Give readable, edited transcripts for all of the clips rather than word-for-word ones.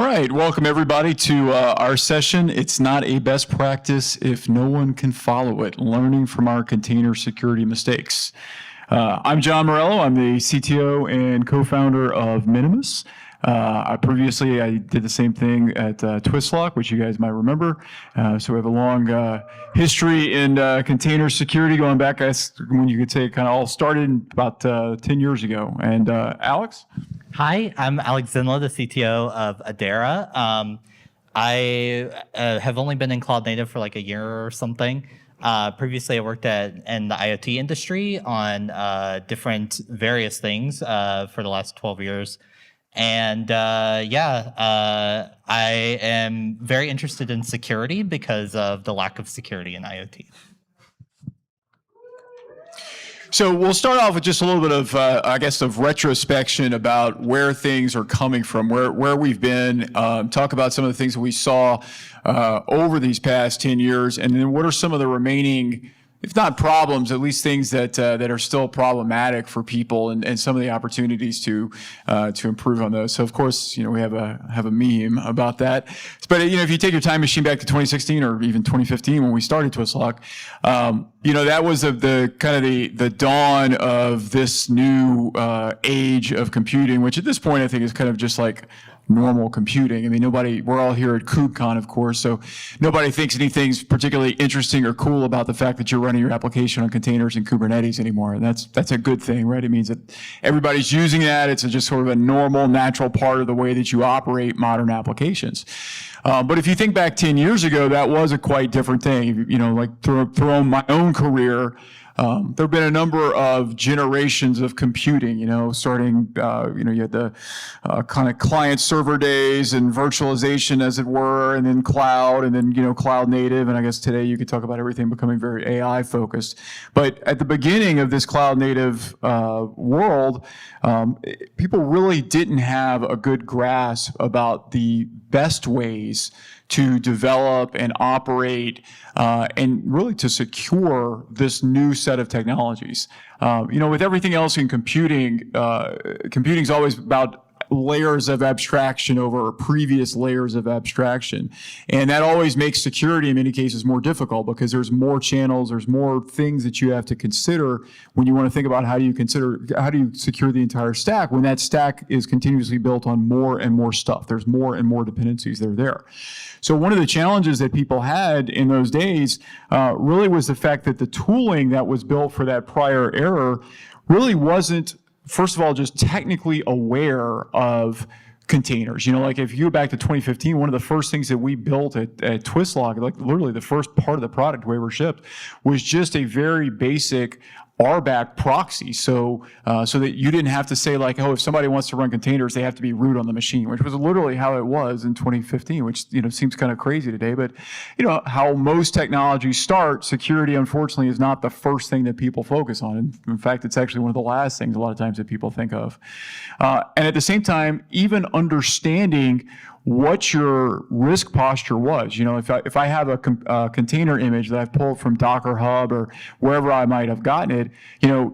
All right, welcome everybody to our session. It's not a best practice if no one can follow it, learning from our container security mistakes. I'm John Morello. I'm the CTO and co-founder of Minimus. Previously, I did the same thing at Twistlock, which you guys might remember. So we have a long history in container security going back, I guess, when you could say it kind of all started about 10 years ago. And Alex? Hi, I'm Alex Zenla, the CTO of Edera. I have only been in cloud native for like a year or something. Previously, I worked in the IoT industry on different various things for the last 12 years. And I am very interested in security because of the lack of security in IoT. So we'll start off with just a little bit of, I guess, of retrospection about where things are coming from, where we've been, talk about some of the things that we saw over these past 10 years, and then what are some of the remaining, if not problems, at least things that are still problematic for people, and some of the opportunities to improve on those. So of course, we have a meme about that. But if you take your time machine back to 2016 or even 2015 when we started Twistlock, that was the dawn of this new age of computing, which at this point I think is kind of just like normal computing. I mean, we're all here at KubeCon, of course, so nobody thinks anything's particularly interesting or cool about the fact that you're running your application on containers and Kubernetes anymore. And that's a good thing, right? It means that everybody's using that. It's just sort of a normal, natural part of the way that you operate modern applications. But if you think back 10 years ago, that was a quite different thing. Like through my own career, there have been a number of generations of computing, starting, you had the kind of client server days and virtualization, as it were, and then cloud, and then, cloud native. And I guess today you could talk about everything becoming very AI focused. But at the beginning of this cloud native world, people really didn't have a good grasp about the best ways to develop and operate and really to secure this new set of technologies. With everything else in computing, computing is always about layers of abstraction over previous layers of abstraction. And that always makes security in many cases more difficult because there's more channels, there's more things that you have to consider when you want to think about how do you secure the entire stack when that stack is continuously built on more and more stuff. There's more and more dependencies that are there. So one of the challenges that people had in those days really was the fact that the tooling that was built for that prior era really wasn't, first of all, just technically aware of containers. Like if you go back to 2015, one of the first things that we built at Twistlock, like literally the first part of the product we were shipped, was just a very basic RBAC proxy, so that you didn't have to say like, oh, if somebody wants to run containers, they have to be root on the machine, which was literally how it was in 2015, which seems kind of crazy today. But how most technologies start, security unfortunately is not the first thing that people focus on. In fact, it's actually one of the last things a lot of times that people think of. And at the same time, even understanding what your risk posture was. If I have a container image that I've pulled from Docker Hub or wherever I might have gotten it,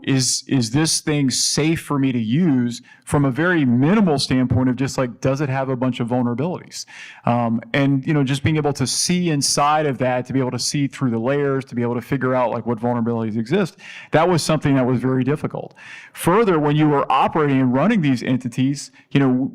is this thing safe for me to use from a very minimal standpoint of just like, does it have a bunch of vulnerabilities? And just being able to see inside of that, to be able to see through the layers, to be able to figure out like what vulnerabilities exist, that was something that was very difficult. Further, when you were operating and running these entities,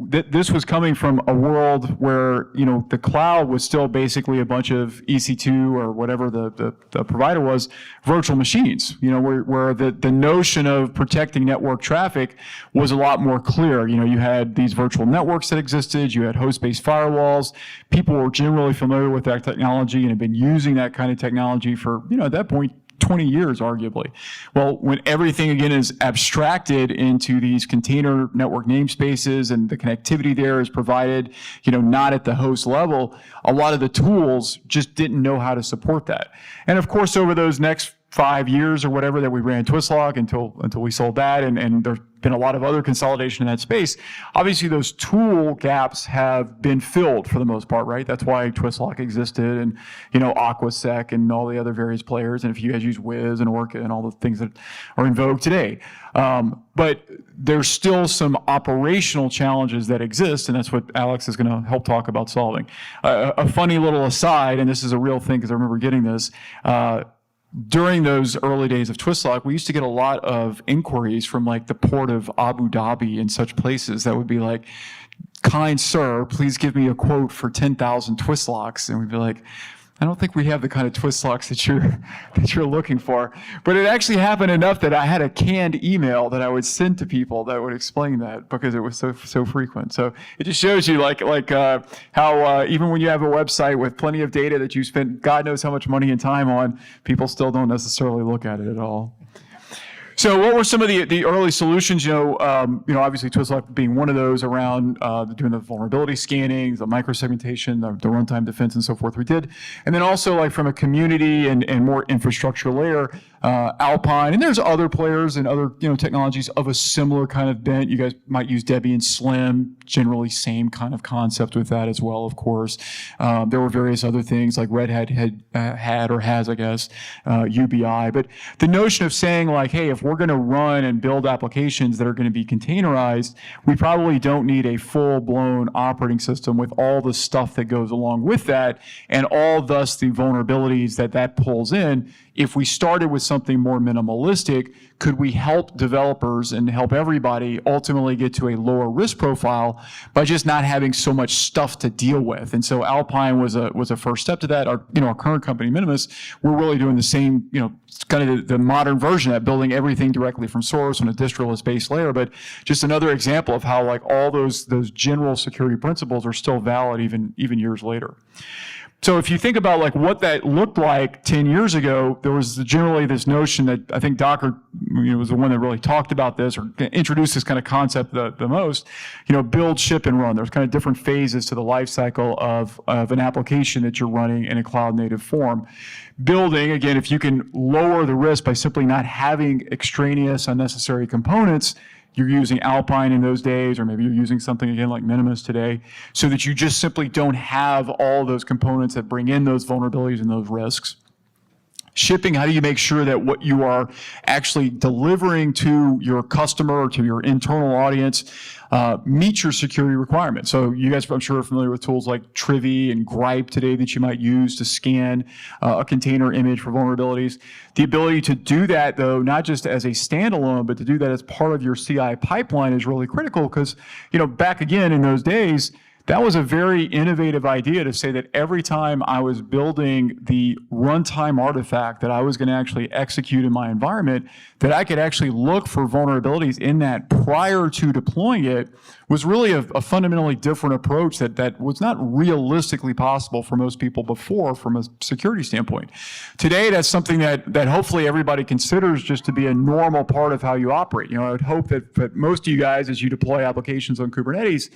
this was coming from a world where the cloud was still basically a bunch of EC2 or whatever the provider was, virtual machines. Where the notion of protecting network traffic was a lot more clear. You had these virtual networks that existed. You had host-based firewalls. People were generally familiar with that technology and had been using that kind of technology for at that point 20 years, arguably. Well, when everything again is abstracted into these container network namespaces and the connectivity there is provided, not at the host level, a lot of the tools just didn't know how to support that. And of course, over those next 5 years or whatever that we ran Twistlock until we sold that, and there's been a lot of other consolidation in that space. Obviously, those tool gaps have been filled for the most part, right? That's why Twistlock existed, and Aquasec and all the other various players. And if you guys use Wiz and Orca and all the things that are in vogue today, but there's still some operational challenges that exist, and that's what Alex is going to help talk about solving. A funny little aside, and this is a real thing because I remember getting this. During those early days of Twistlock, we used to get a lot of inquiries from like the port of Abu Dhabi and such places that would be like, "Kind sir, please give me a quote for 10,000 Twistlocks." And we'd be like, "I don't think we have the kind of Twistlocks that you're looking for." But it actually happened enough that I had a canned email that I would send to people that would explain that because it was so frequent. So it just shows you how even when you have a website with plenty of data that you spent God knows how much money and time on, people still don't necessarily look at it at all. So what were some of the early solutions? Obviously Twistlock being one of those around doing the vulnerability scanning, the microsegmentation, the runtime defense, and so forth. We did, and then also like from a community and more infrastructure layer, Alpine, and there's other players and other technologies of a similar kind of bent. You guys might use Debian Slim, generally same kind of concept with that as well. Of course, there were various other things like Red Hat had or has, I guess, UBI. But the notion of saying like, hey, if we're going to run and build applications that are going to be containerized, we probably don't need a full-blown operating system with all the stuff that goes along with that and all thus the vulnerabilities that pulls in. If we started with something more minimalistic, could we help developers and help everybody ultimately get to a lower risk profile by just not having so much stuff to deal with? And so Alpine was a first step to that. Our current company, Minimus, we're really doing the same, kind of the modern version of that, building everything directly from source on a distroless base layer. But just another example of how like all those general security principles are still valid even years later. So if you think about like what that looked like 10 years ago, there was generally this notion that I think Docker was the one that really talked about this or introduced this kind of concept the most, build, ship, and run. There's kind of different phases to the life cycle of an application that you're running in a cloud native form. Building, again, if you can lower the risk by simply not having extraneous unnecessary components, you're using Alpine in those days, or maybe you're using something again like Minimus today, so that you just simply don't have all those components that bring in those vulnerabilities and those risks. Shipping, how do you make sure that what you are actually delivering to your customer or to your internal audience meets your security requirements? So you guys, I'm sure, are familiar with tools like Trivy and Gripe today that you might use to scan a container image for vulnerabilities. The ability to do that, though, not just as a standalone, but to do that as part of your CI pipeline is really critical because, back again in those days, that was a very innovative idea to say that every time I was building the runtime artifact that I was going to actually execute in my environment, that I could actually look for vulnerabilities in that prior to deploying it was really a fundamentally different approach that was not realistically possible for most people before from a security standpoint. Today, that's something that hopefully everybody considers just to be a normal part of how you operate. I would hope that most of you guys, as you deploy applications on Kubernetes,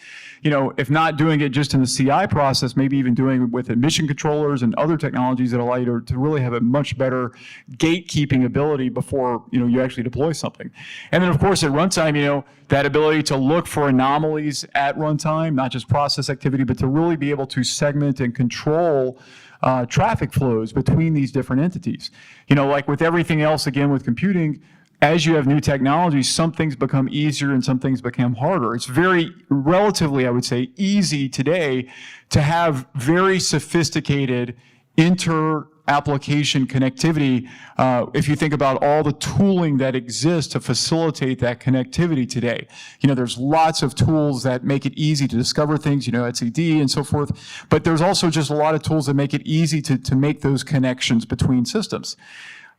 if not doing it just in the CI process, maybe even doing it with admission controllers and other technologies that allow you to really have a much better gatekeeping ability before you actually deploy something. And then, of course, at runtime, that ability to look for anomalies at runtime, not just process activity, but to really be able to segment and control traffic flows between these different entities. Like with everything else, again, with computing, as you have new technologies, some things become easier and some things become harder. It's very relatively, I would say, easy today to have very sophisticated inter-application connectivity. If you think about all the tooling that exists to facilitate that connectivity today, there's lots of tools that make it easy to discover things, etcd and so forth. But there's also just a lot of tools that make it easy to make those connections between systems.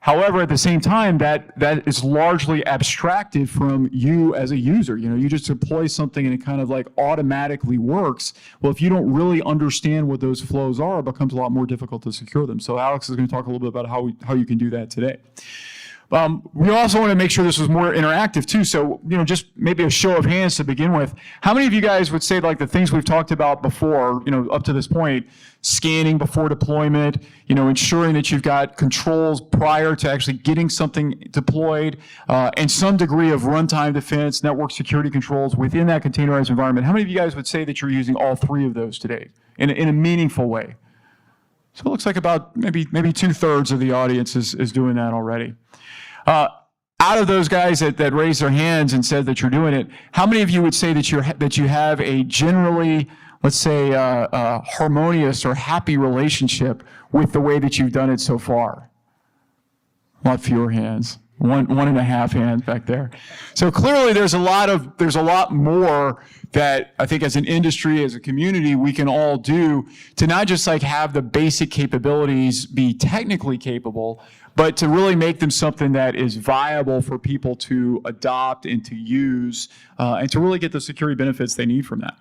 However, at the same time, that is largely abstracted from you as a user. You just deploy something and it kind of like automatically works. Well, if you don't really understand what those flows are, it becomes a lot more difficult to secure them. So Alex is going to talk a little bit about how you can do that today. We also want to make sure this was more interactive too. So, just maybe a show of hands to begin with. How many of you guys would say like the things we've talked about before, up to this point, scanning before deployment, ensuring that you've got controls prior to actually getting something deployed, and some degree of runtime defense, network security controls within that containerized environment. How many of you guys would say that you're using all three of those today in a meaningful way? So it looks like about maybe 2/3 of the audience is doing that already. Out of those guys that raised their hands and said that you're doing it, how many of you would say that you have a generally, let's say, harmonious or happy relationship with the way that you've done it so far? A lot fewer hands. One and a half hands back there. So clearly there's a lot more that I think as an industry, as a community, we can all do to not just like have the basic capabilities be technically capable, but to really make them something that is viable for people to adopt and to use, and to really get the security benefits they need from that.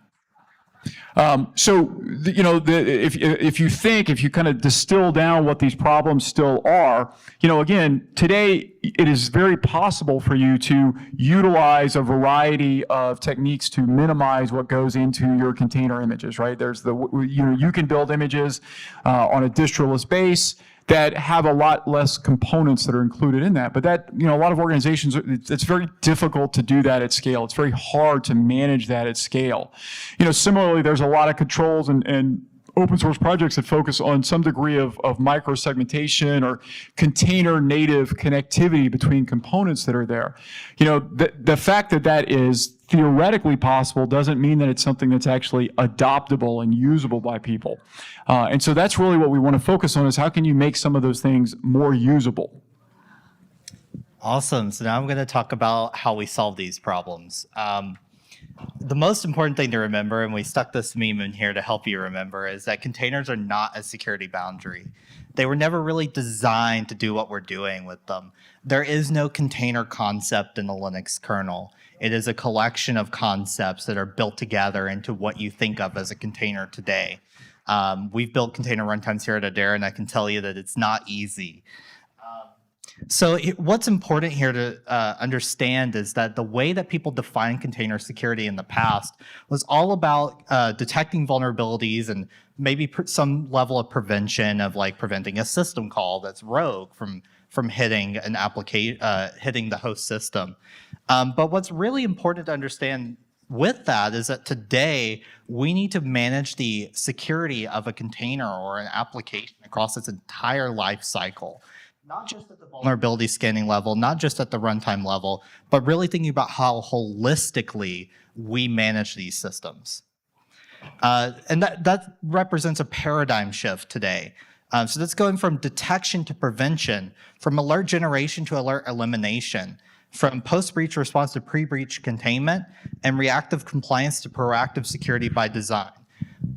If you kind of distill down what these problems still are, again, today it is very possible for you to utilize a variety of techniques to minimize what goes into your container images, right? You can build images on a distroless base that have a lot less components that are included in that. But that, a lot of organizations, it's very difficult to do that at scale. It's very hard to manage that at scale. Similarly, there's a lot of controls and open source projects that focus on some degree of microsegmentation or container native connectivity between components that are there. The fact that is theoretically possible doesn't mean that it's something that's actually adoptable and usable by people. And so that's really what we want to focus on, is how can you make some of those things more usable? Awesome. So now I'm going to talk about how we solve these problems. The most important thing to remember, and we stuck this meme in here to help you remember, is that containers are not a security boundary. They were never really designed to do what we're doing with them. There is no container concept in the Linux kernel. It is a collection of concepts that are built together into what you think of as a container today. We've built container runtimes here at Edera, and I can tell you that it's not easy. So what's important here to understand is that the way that people defined container security in the past was all about detecting vulnerabilities and maybe some level of prevention of like preventing a system call that's rogue from hitting an application, hitting the host system. But what's really important to understand with that is that today we need to manage the security of a container or an application across its entire life cycle. Not just at the vulnerability scanning level, not just at the runtime level, but really thinking about how holistically we manage these systems. And that represents a paradigm shift today. So that's going from detection to prevention, from alert generation to alert elimination, from post-breach response to pre-breach containment, and reactive compliance to proactive security by design.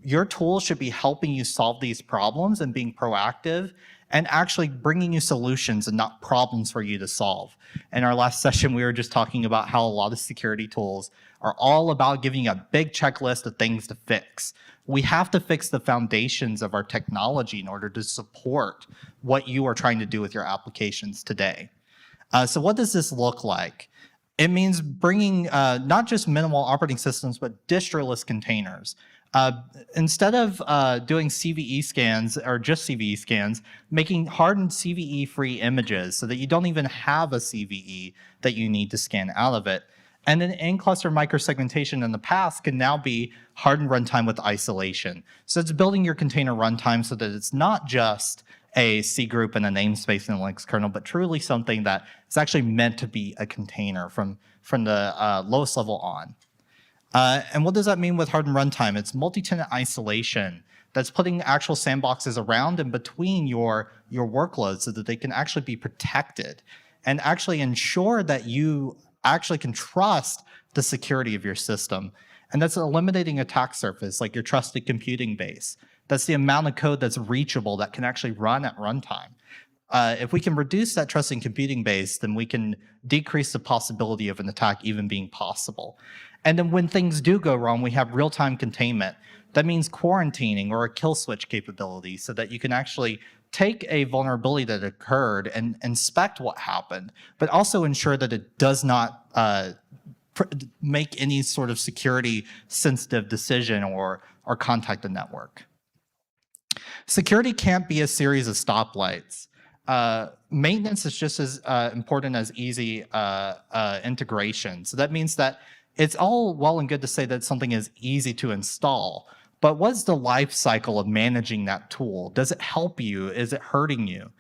Your tool should be helping you solve these problems and being proactive and actually bringing you solutions and not problems for you to solve. In our last session, we were just talking about how a lot of security tools are all about giving you a big checklist of things to fix. We have to fix the foundations of our technology in order to support what you are trying to do with your applications today. So what does this look like? It means bringing not just minimal operating systems, but distroless containers. Instead of doing CVE scans or just CVE scans, making hardened CVE-free images so that you don't even have a CVE that you need to scan out of it. And then in-cluster microsegmentation in the past can now be hardened runtime with isolation. So it's building your container runtime so that it's not just a C group and a namespace in the Linux kernel, but truly something that is actually meant to be a container from the lowest level on. And what does that mean with hardened runtime? It's multi-tenant isolation that's putting actual sandboxes around and between your workloads so that they can actually be protected and actually ensure that you actually can trust the security of your system. And that's eliminating attack surface, like your trusted computing base. That's the amount of code that's reachable that can actually run at runtime. If we can reduce that trusted computing base, then we can decrease the possibility of an attack even being possible. And then when things do go wrong, we have real-time containment. That means quarantining or a kill switch capability so that you can actually take a vulnerability that occurred and inspect what happened, but also ensure that it does not make any sort of security sensitive decision or contact the network. Security can't be a series of stoplights. Maintenance is just as important as easy integration. So that means that it's all well and good to say that something is easy to install, but what's the life cycle of managing that tool? Does it help you? Is it hurting you?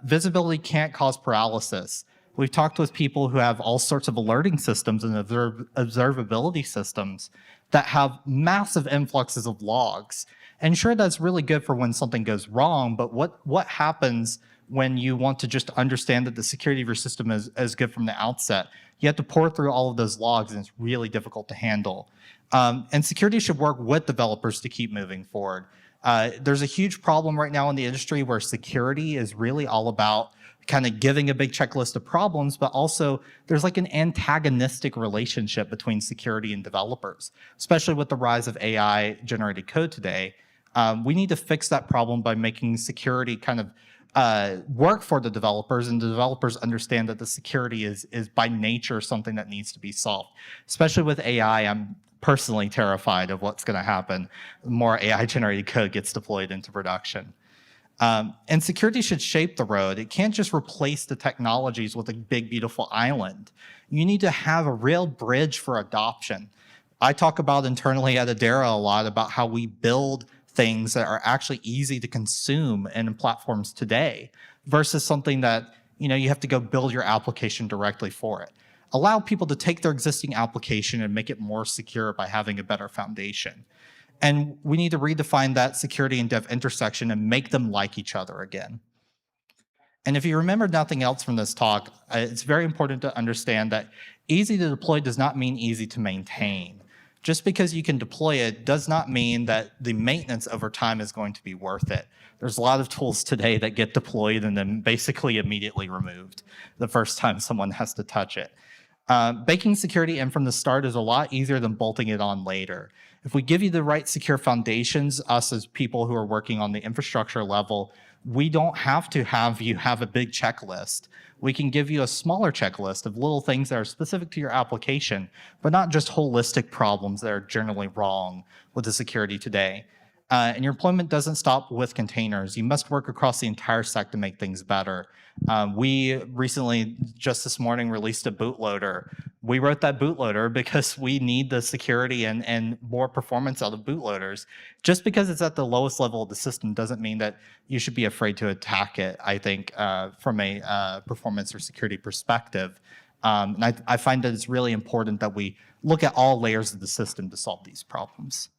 Visibility can't cause paralysis. We've talked with people who have all sorts of alerting systems and observability systems that have massive influxes of logs. And sure, that's really good for when something goes wrong, but what happens when you want to just understand that the security of your system is good from the outset? You have to pour through all of those logs, and it's really difficult to handle. And security should work with developers to keep moving forward. There's a huge problem right now in the industry where security is really all about kind of giving a big checklist of problems, but also there's like an antagonistic relationship between security and developers, especially with the rise of AI-generated code today. We need to fix that problem by making security kind of work for the developers, and the developers understand that the security is by nature something that needs to be solved. Especially with AI, I'm personally terrified of what's going to happen the more AI-generated code gets deployed into production. And security should shape the road. It can't just replace the technologies with a big, beautiful island. You need to have a real bridge for adoption. I talk about internally at Edera a lot about how we build things that are actually easy to consume in platforms today versus something that you have to go build your application directly for it. Allow people to take their existing application and make it more secure by having a better foundation. And we need to redefine that security and dev intersection and make them like each other again. And if you remember nothing else from this talk, it's very important to understand that easy to deploy does not mean easy to maintain. Just because you can deploy it does not mean that the maintenance over time is going to be worth it. There's a lot of tools today that get deployed and then basically immediately removed the first time someone has to touch it. Baking security in from the start is a lot easier than bolting it on later. If we give you the right secure foundations, us as people who are working on the infrastructure level, we don't have to have you have a big checklist. We can give you a smaller checklist of little things that are specific to your application, but not just holistic problems that are generally wrong with the security today. And your deployment doesn't stop with containers. You must work across the entire stack to make things better. We recently, just this morning, released a bootloader. We wrote that bootloader because we need the security and more performance out of bootloaders. Just because it's at the lowest level of the system doesn't mean that you should be afraid to attack it, I think, from a performance or security perspective. And I find that it's really important that we look at all layers of the system to solve these problems.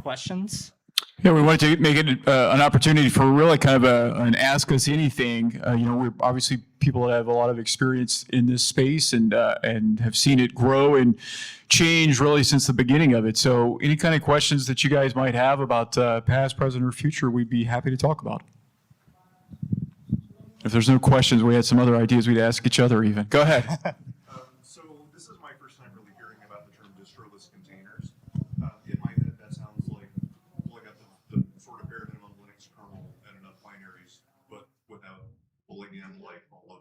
Questions? Yeah, we wanted to make it an opportunity for really kind of an ask us anything. We're obviously people that have a lot of experience in this space and have seen it grow and change really since the beginning of it. So any kind of questions that you guys might have about past, present, or future, we'd be happy to talk about. If there's no questions, we had some other ideas we'd ask each other even. Go ahead. So this is my first time really hearing about the term distroless containers. In my head, that sounds like pulling up the sort of bare minimum Linux kernel and enough binaries, but without pulling in like all of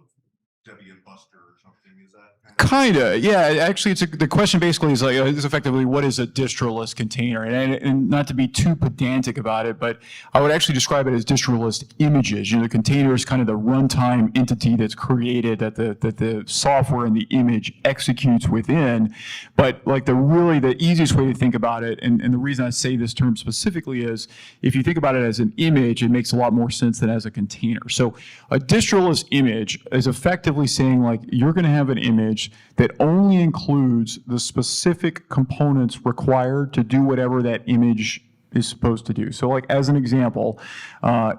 Debian Buster or something. Is that kind of? Yeah, actually, the question basically is effectively what is a distroless container, and not to be too pedantic about it, but I would actually describe it as distroless images. The container is kind of the runtime entity that's created that the software and the image executes within. But like the easiest way to think about it, and the reason I say this term specifically is if you think about it as an image, it makes a lot more sense than as a container. So a distroless image is effectively saying like you're going to have an image that only includes the specific components required to do whatever that image is supposed to do. So like as an example,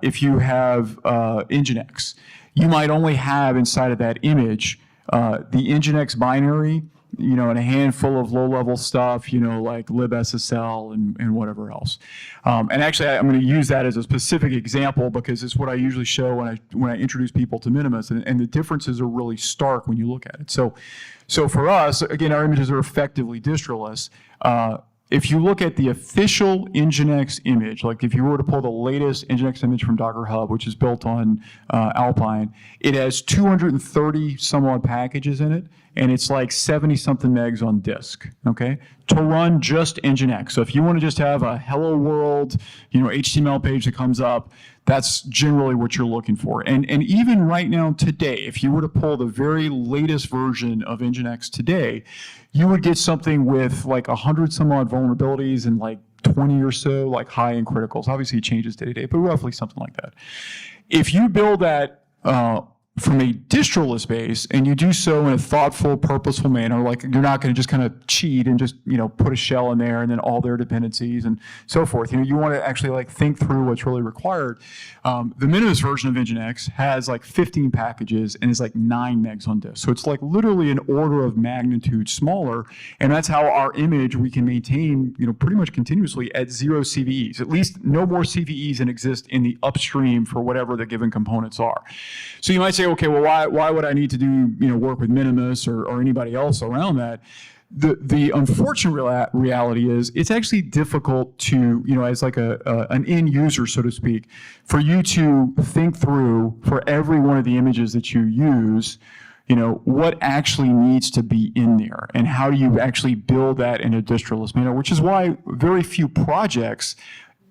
if you have Nginx, you might only have inside of that image the Nginx binary, and a handful of low-level stuff, like libssl and whatever else. And actually, I'm going to use that as a specific example because it's what I usually show when I introduce people to Minimus, and the differences are really stark when you look at it. So for us, again, our images are effectively distroless. if you look at the official Nginx image, like if you were to pull the latest Nginx image from Docker Hub, which is built on Alpine, it has 230 some odd packages in it, and it's like 70 something megs on disk, okay? To run just Nginx. So if you want to just have a hello world, HTML page that comes up, that's generally what you're looking for. And even right now today, if you were to pull the very latest version of Nginx today, you would get something with like 100 some odd vulnerabilities and like 20 or so like high and criticals. Obviously it changes day to day, but roughly something like that. If you build that from a distroless base, and you do so in a thoughtful, purposeful manner, like you're not going to just kind of cheat and just put a shell in there and then all their dependencies and so forth. You want to actually like think through what's really required. The Minimus version of Nginx has like 15 packages and is like 9 megs on disk. So it's like literally an order of magnitude smaller, and that's how our image we can maintain pretty much continuously at 0 CVEs. At least no more CVEs than exist in the upstream for whatever the given components are. So you might say, okay, well, why would I need to do work with Minimus or anybody else around that? The unfortunate reality is it's actually difficult to, as like an end user, so to speak, for you to think through for every one of the images that you use, what actually needs to be in there and how do you actually build that in a distroless manner, which is why very few projects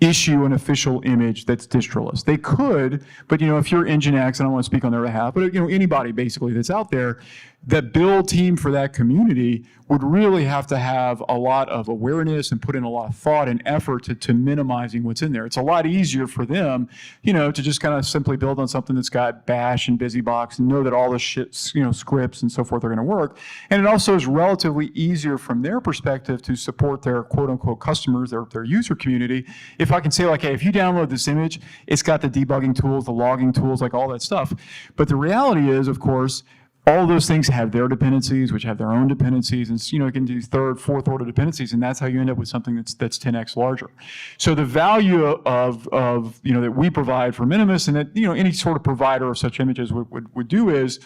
issue an official image that's distroless. They could, but if you're Nginx, I don't want to speak on their behalf, but anybody basically that's out there, that build team for that community would really have to have a lot of awareness and put in a lot of thought and effort to minimizing what's in there. It's a lot easier for them, to just kind of simply build on something that's got bash and busybox and know that all the shit, scripts and so forth are going to work. And it also is relatively easier from their perspective to support their quote unquote customers, their user community. If I can say like, hey, if you download this image, it's got the debugging tools, the logging tools, like all that stuff. But the reality is, of course, all those things have their dependencies, which have their own dependencies, and it can do third, fourth order dependencies, and that's how you end up with something that's 10x larger. So the value of that we provide for Minimus, and that any sort of provider of such images would do, is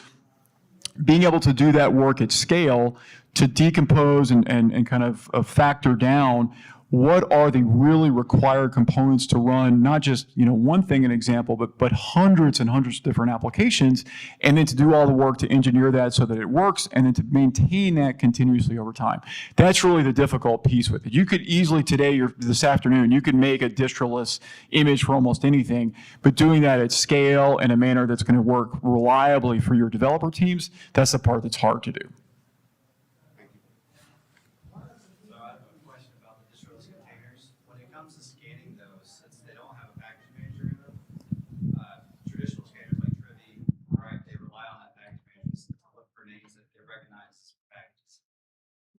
being able to do that work at scale to decompose and kind of factor down what are the really required components to run not just one thing, an example, but hundreds and hundreds of different applications, and then to do all the work to engineer that so that it works, and then to maintain that continuously over time. That's really the difficult piece with it. You could easily today or this afternoon, you could make a distroless image for almost anything, but doing that at scale in a manner that's going to work reliably for your developer teams, that's the part that's hard to do.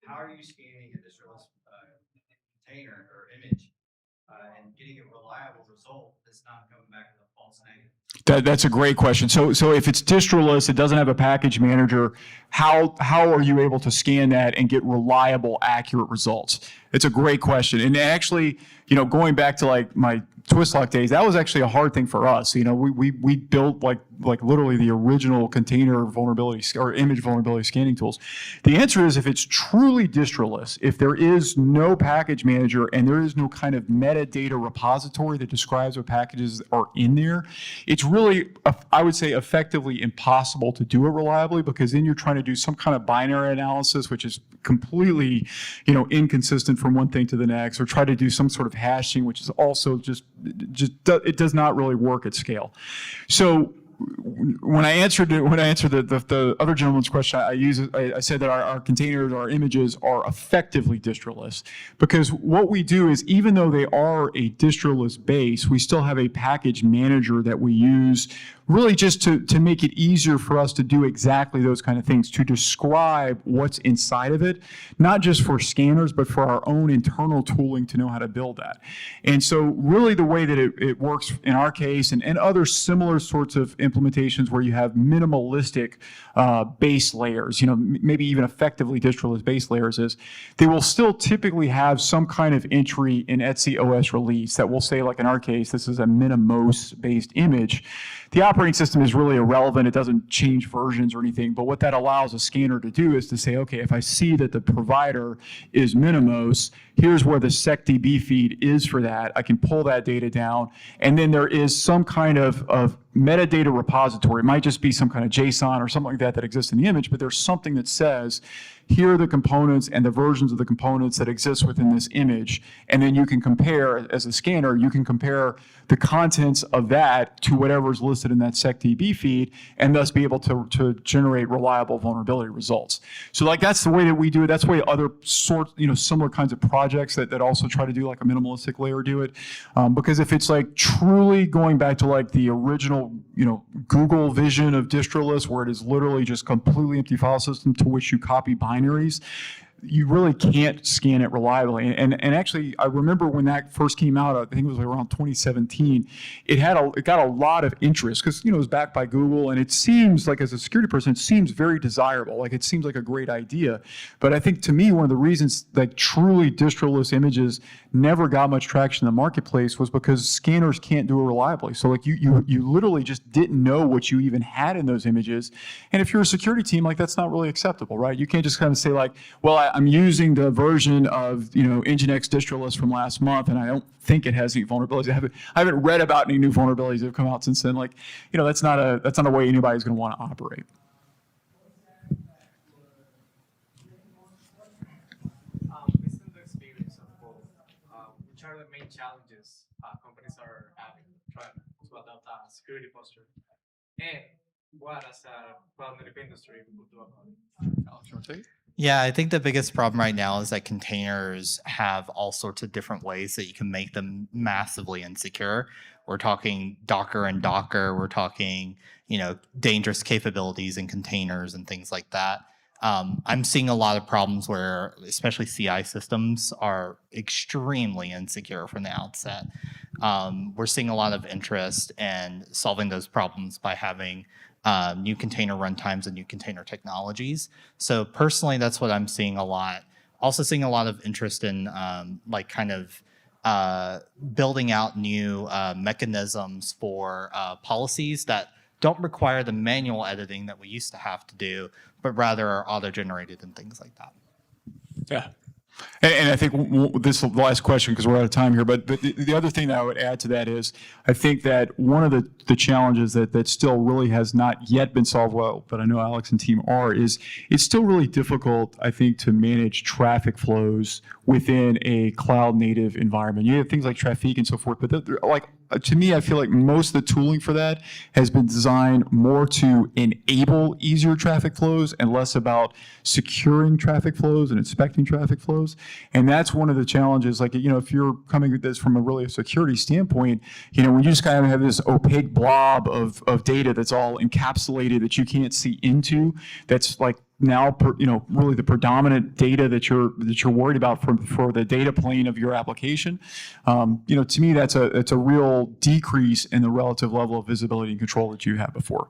How are you scanning a distroless container or image and getting a reliable result that's not coming back with a false negative? That's a great question. So if it's distroless, it doesn't have a package manager, how are you able to scan that and get reliable, accurate results? It's a great question. And actually, going back to like my Twistlock days, that was actually a hard thing for us. We built like literally the original container vulnerability or image vulnerability scanning tools. The answer is, if it's truly distroless, if there is no package manager and there is no kind of metadata repository that describes what packages are in there, it's really, I would say, effectively impossible to do it reliably, because then you're trying to do some kind of binary analysis, which is completely, inconsistent from one thing to the next, or try to do some sort of hashing, which is also just it does not really work at scale. So when I answered the other gentleman's question, I said that our containers, our images are effectively distroless, because what we do is, even though they are a distroless base, we still have a package manager that we use really just to make it easier for us to do exactly those kind of things, to describe what's inside of it, not just for scanners, but for our own internal tooling to know how to build that. And so really the way that it works in our case and other similar sorts of implementations where you have minimalistic base layers, maybe even effectively distroless base layers, is they will still typically have some kind of entry in Etsy OS release that will say, like in our case, this is a Minimus based image. The operating system is really irrelevant. It doesn't change versions or anything, but what that allows a scanner to do is to say, okay, if I see that the provider is Minimus, here's where the secdb feed is for that. I can pull that data down, and then there is some kind of metadata repository. It might just be some kind of JSON or something like that that exists in the image, but there's something that says, here are the components and the versions of the components that exist within this image. And then you can compare, as a scanner, you can compare the contents of that to whatever is listed in that secdb feed, and thus be able to generate reliable vulnerability results. So like that's the way that we do it. That's the way other similar kinds of projects that also try to do like a minimalistic layer do it. Because if it's like truly going back to like the original, Google vision of distroless, where it is literally just completely empty file system to which you copy binaries, you really can't scan it reliably. And actually, I remember when that first came out, I think it was around 2017, it got a lot of interest because, it was backed by Google, and it seems like, as a security person, it seems very desirable. Like, it seems like a great idea. But I think, to me, one of the reasons that truly distroless images never got much traction in the marketplace was because scanners can't do it reliably. So like you literally just didn't know what you even had in those images. And if you're a security team, like, that's not really acceptable, right? You can't just kind of say like, well, I'm using the version of Nginx distroless from last month, and I don't think it has any vulnerabilities. I haven't read about any new vulnerabilities that have come out since then. Like, that's not a way anybody's going to want to operate. Based on the experience of both, which are the main challenges companies are having trying to adopt a security posture, and what, as a cloud-native industry, we could do about it? Yeah, I think the biggest problem right now is that containers have all sorts of different ways that you can make them massively insecure. We're talking Docker and Docker. We're talking, dangerous capabilities in containers and things like that. I'm seeing a lot of problems where, especially CI systems, are extremely insecure from the outset. We're seeing a lot of interest in solving those problems by having new container runtimes and new container technologies. So personally, that's what I'm seeing a lot. Also seeing a lot of interest in building out new mechanisms for policies that don't require the manual editing that we used to have to do, but rather are auto-generated and things like that. Yeah. And I think this is the last question because we're out of time here, but the other thing that I would add to that is I think that one of the challenges that still really has not yet been solved well, but I know Alex and team are, is it's still really difficult, I think, to manage traffic flows within a cloud native environment. You have things like Trafic and so forth, but to me, I feel like most of the tooling for that has been designed more to enable easier traffic flows and less about securing traffic flows and inspecting traffic flows. And that's one of the challenges. Like, if you're coming at this from a security standpoint, when you just kind of have this opaque blob of data that's all encapsulated that you can't see into, that's like now, really the predominant data that you're worried about for the data plane of your application. To me, that's a real decrease in the relative level of visibility and control that you had before.